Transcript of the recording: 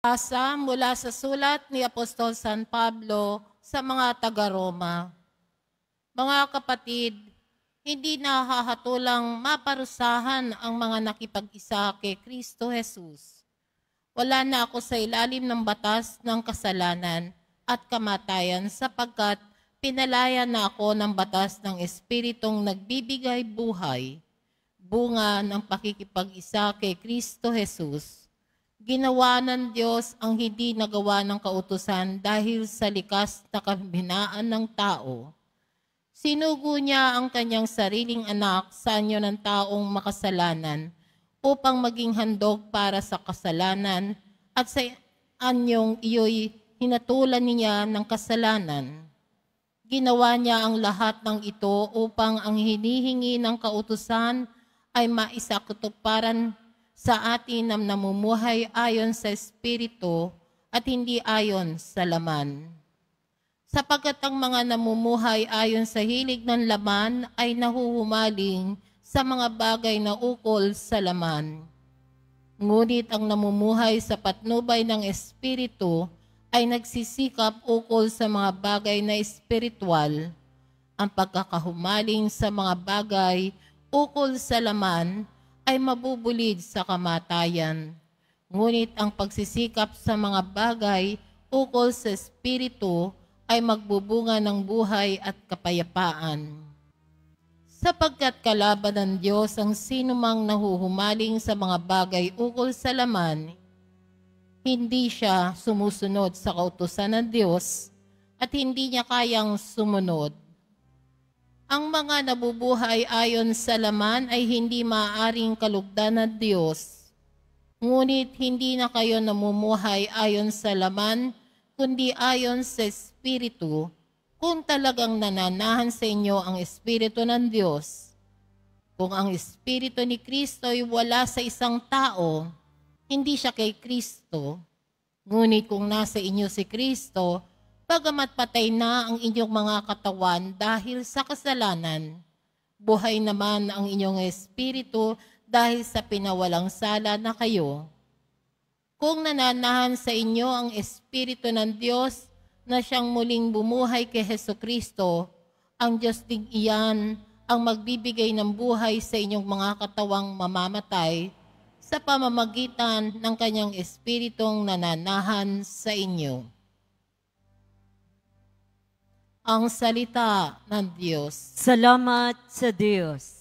Asa mula sa sulat ni Apostol San Pablo sa mga taga-Roma. Mga kapatid, hindi nahahatulang maparusahan ang mga nakipag-isa kay Kristo Jesus. Wala na ako sa ilalim ng batas ng kasalanan at kamatayan sapagkat pinalaya na ako ng batas ng Espiritong nagbibigay buhay, bunga ng pakikipag-isa kay Kristo Jesus. Ginawa ng Diyos ang hindi nagawa ng kautusan dahil sa likas na kahinaan ng tao. Sinugo niya ang kanyang sariling anak sa anyo ng taong makasalanan upang maging handog para sa kasalanan at sa anyong iyo'y hinatulan niya ng kasalanan. Ginawa niya ang lahat ng ito upang ang hinihingi ng kautusan ay maisakutuparan sa atin na namumuhay ayon sa Espiritu at hindi ayon sa laman. Sapagkat ang mga namumuhay ayon sa hilig ng laman ay nahuhumaling sa mga bagay na ukol sa laman. Ngunit ang namumuhay sa patnubay ng Espiritu ay nagsisikap ukol sa mga bagay na espiritual. Ang pagkakahumaling sa mga bagay ukol sa laman ay mabubulid sa kamatayan. Ngunit ang pagsisikap sa mga bagay ukol sa Espiritu ay magbubunga ng buhay at kapayapaan. Sapagkat kalaban ng Diyos ang sinumang nahuhumaling sa mga bagay ukol sa laman, hindi siya sumusunod sa kautusan ng Diyos at hindi niya kayang sumunod. Ang mga nabubuhay ayon sa laman ay hindi maaaring kalugdan ng Diyos. Ngunit hindi na kayo namumuhay ayon sa laman, kundi ayon sa Espiritu, kung talagang nananahan sa inyo ang Espiritu ng Diyos. Kung ang Espiritu ni Kristo ay wala sa isang tao, hindi siya kay Kristo. Ngunit kung nasa inyo si Kristo, bagamat patay na ang inyong mga katawan dahil sa kasalanan, buhay naman ang inyong espiritu dahil sa pinawalang sala na kayo. Kung nananahan sa inyo ang Espiritu ng Diyos na siyang muling bumuhay kay Hesukristo, ang Diyos din iyan ang magbibigay ng buhay sa inyong mga katawang mamamatay sa pamamagitan ng kanyang Espiritong nananahan sa inyo. Ang salita ng Diyos. Salamat sa Diyos.